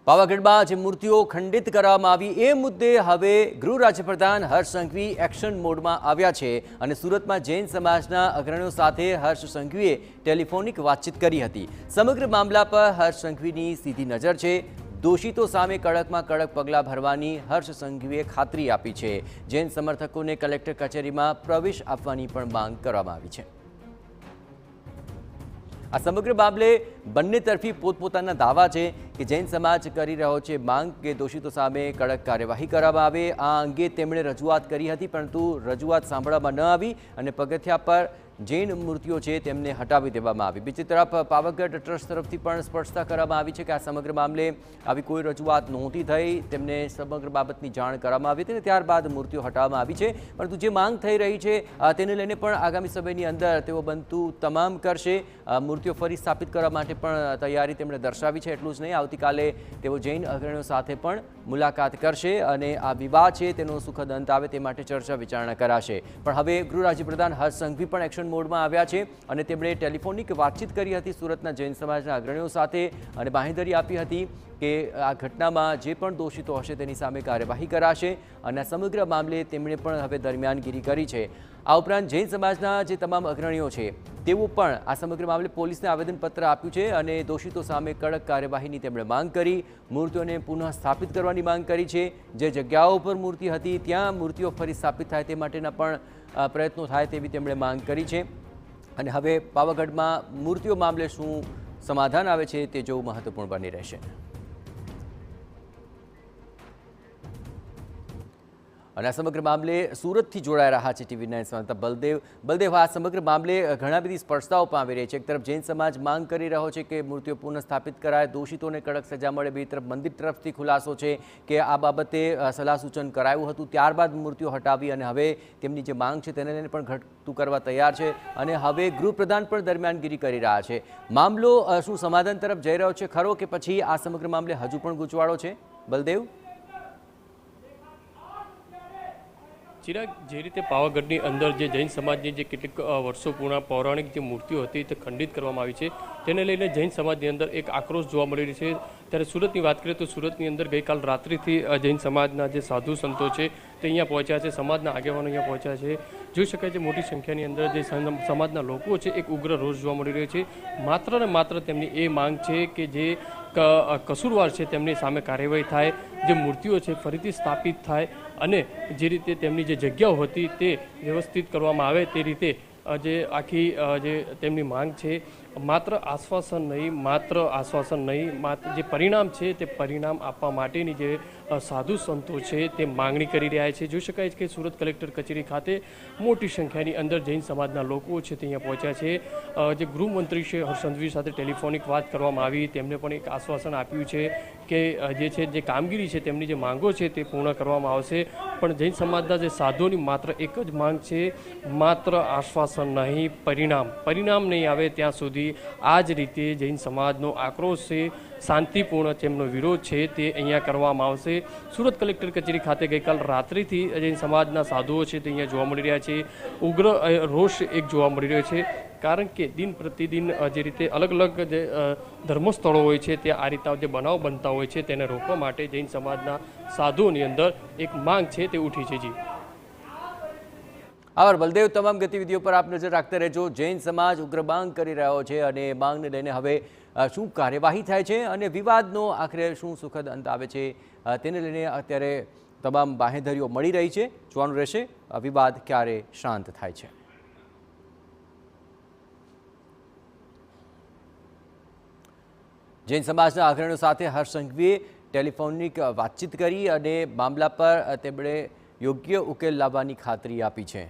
પાવાગઢમાં જે મૂર્તિઓ ખંડિત કરવામાં આવી એ મુદ્દે હવે ગૃહ રાજ્યપ્રધાન હર્ષ સંઘવી એક્શન મોડમાં આવ્યા છે અને સુરતમાં જૈન સમાજના અગ્રણીઓ સાથે હર્ષ સંઘવીએ ટેલિફોનિક વાતચીત કરી હતી। સમગ્ર મામલા પર હર્ષ સંઘવીની સીધી નજર છે। દોષિતો સામે કડકમાં કડક પગલાં ભરવાની હર્ષ સંઘવીએ ખાતરી આપી છે। જૈન સમર્થકોને કલેક્ટર કચેરીમાં પ્રવેશ આપવાની પણ માંગ કરવામાં આવી છે। આ સમગ્ર મામલે બંને તરફી પોતપોતાના દાવા છે કે જૈન સમાજ કરી રહ્યો છે માંગ કે દોષિતો સામે કડક કાર્યવાહી કરવામાં આવે। આ અંગે તેમણે રજૂઆત કરી હતી, પરંતુ રજૂઆત સાંભળવામાં ન આવી અને પગથિયા પર જૈન મૂર્તિઓ છે તેમને હટાવી દેવામાં આવી। બીજી તરફ પાવાગઢ ટ્રસ્ટ તરફથી પણ સ્પષ્ટતા કરવામાં આવી છે કે આ સમગ્ર મામલે આવી કોઈ રજૂઆત નહોતી થઈ, તેમને સમગ્ર બાબતની જાણ કરવામાં આવી હતી અને ત્યારબાદ મૂર્તિઓ હટાવવામાં આવી છે। પરંતુ જે માંગ થઈ રહી છે તેને લઈને પણ આગામી સમયની અંદર તેઓ બનતું તમામ કરશે। મૂર્તિઓ ફરી સ્થાપિત કરવા માટે પણ તૈયારી તેમણે દર્શાવી છે। એટલું જ નહીં, આવતીકાલે તેઓ જૈન અગ્રણીઓ સાથે પણ મુલાકાત કરશે અને આ વિવાદ છે તેનો સુખદ અંત આવે તે માટે ચર્ચા વિચારણા કરાશે। પણ હવે ગૃહ રાજ્યપ્રધાન હર્ષ સંઘવી પણ એક્શન મોડમાં આવ્યા છે અને તેમણે ટેલિફોનિક વાતચીત કરી હતી સુરતના જૈન સમાજના અગ્રણીઓ સાથે અને બાંહેધરી આપી હતી કે આ ઘટનામાં જે પણ દોષિતો હશે તેની સામે કાર્યવાહી કરાશે અને આ સમગ્ર મામલે તેમણે પણ હવે દરમિયાનગીરી કરી છે। આ ઉપરાંત જૈન સમાજના જે તમામ અગ્રણીઓ છે તેઓ પણ આ સમગ્ર મામલે પોલીસને આવેદનપત્ર આપ્યું છે અને દોષિતો સામે કડક કાર્યવાહીની તેમણે માંગ કરી। મૂર્તિઓને પુનઃ સ્થાપિત કરવાની માંગ કરી છે। જે જગ્યાઓ પર મૂર્તિ હતી ત્યાં મૂર્તિઓ ફરી સ્થાપિત થાય તે માટેના પણ પ્રયત્નો થાય તેવી તેમણે માંગ કરી છે અને હવે પાવાગઢમાં મૂર્તિઓ મામલે શું સમાધાન આવે છે તે જોવું મહત્વપૂર્ણ બની રહેશે। અને આ સમગ્ર મામલે સુરતથી જોડાઈ રહ્યા છે TV9 સંવાદદાતા બલદેવ, આ સમગ્ર મામલે ઘણા બધી સ્પર્ધાઓ પણ આવી રહી છે। એક તરફ જૈન સમાજ માંગ કરી રહ્યો છે કે મૂર્તિઓ પુનઃ સ્થાપિત કરાય, દોષિતોને કડક સજા મળે। બીજી તરફ મંદિર તરફથી ખુલાસો છે કે આ બાબતે સલાહ સૂચન કરાયું હતું, ત્યારબાદ મૂર્તિઓ હટાવી અને હવે તેમની જે માંગ છે તેને લઈને પણ ઘટતું કરવા તૈયાર છે અને હવે ગૃહપ્રધાન પણ દરમિયાનગીરી કરી રહ્યા છે। મામલો શું સમાધાન તરફ જઈ રહ્યો છે ખરો કે પછી આ સમગ્ર મામલે હજુ પણ ગૂંચવાડો છે? બલદેવ, ચિરાગ, જે રીતે પાવાગઢની અંદર જે જૈન સમાજની જે કેટલીક વર્ષો પૂર્ણ પૌરાણિક જે મૂર્તિઓ હતી તે ખંડિત કરવામાં આવી છે, તેને લઈને જૈન સમાજની અંદર એક આક્રોશ જોવા મળી રહી છે। ત્યારે સુરતની વાત કરીએ તો સુરતની અંદર ગઈકાલ રાત્રિથી જૈન સમાજના જે સાધુ સંતો છે તે અહીંયા પહોંચ્યા છે, સમાજના આગેવાનો અહીંયા પહોંચ્યા છે। જોઈ શકાય છે મોટી સંખ્યાની અંદર જે સમાજના લોકો છે એક ઉગ્ર રોષ જોવા મળી રહ્યો છે। માત્ર ને માત્ર તેમની એ માંગ છે કે જે કસૂરવાર છે તેમની સામે કાર્યવાહી થાય, જે મૂર્તિઓ છે ફરીથી સ્થાપિત થાય અને જે રીતે તેમની જે જગ્યાઓ હતી તે વ્યવસ્થિત કરવામાં આવે તે રીતે જે આખી જે તેમની માંગ છે। માત્ર આશ્વાસન નહીં, માત્ર જે પરિણામ છે તે પરિણામ આપવા માટેની જે સાધુ સંતો છે તે માંગણી કરી રહ્યા છે। જોઈ શકાય છે કે સુરત કલેક્ટર કચેરી ખાતે મોટી સંખ્યાની અંદર જૈન સમાજના લોકો છે તે અહીંયા પહોંચ્યા છે। જે ગૃહમંત્રી છે હર્ષ સંઘવી સાથે ટેલિફોનિક વાત કરવામાં આવી, તેમને પણ એક આશ્વાસન આપ્યું છે કે જે છે જે કામગીરી છે તેમની જે માંગો છે તે પૂર્ણ કરવામાં આવશે। પણ જૈન સમાજના જે સાધુઓની માત્ર એક જ માંગ છે, માત્ર આશ્વાસન નહીં, પરિણામ નહીં આવે ત્યાં સુધી આ જ રીતે જૈન સમાજનો આક્રોશ છે, શાંતિપૂર્ણ તેમનો વિરોધ છે તે અહીંયા કરવામાં આવશે। સુરત કલેક્ટર કચેરી ખાતે ગઈકાલ રાત્રિથી જૈન સમાજના સાધુઓ છે તે અહીંયા જોવા મળી રહ્યા છે। ઉગ્ર રોષ એક જોવા મળી રહ્યો છે, કારણ કે દિન પ્રતિદિન જે રીતે અલગ અલગ જે ધર્મસ્થળો હોય છે ત્યાં આ રીતના જે બનાવ બનતા હોય છે તેને રોકવા માટે જૈન સમાજના સાધુઓની અંદર એક માંગ છે તે ઉઠી છે। જી આભાર બલદેવ, તમામ ગતિવિધિઓ પર આપ નજર રાખતા રહેજો। જૈન સમાજ ઉગ્ર માંગ કરી રહ્યો છે અને માંગને લઈને હવે શું કાર્યવાહી થાય છે અને વિવાદનો આખરે શું સુખદ અંત આવે છે તેને લઈને અત્યારે તમામ બાંહેધરીઓ મળી રહી છે। જોવાનું રહેશે વિવાદ ક્યારે શાંત થાય છે। જૈન સમાજના અગ્રણીઓ સાથે હર્ષ સંઘવીએ ટેલિફોનિક વાતચીત કરી અને મામલા પર તેમણે યોગ્ય ઉકેલ લાવવાની ખાતરી આપી છે।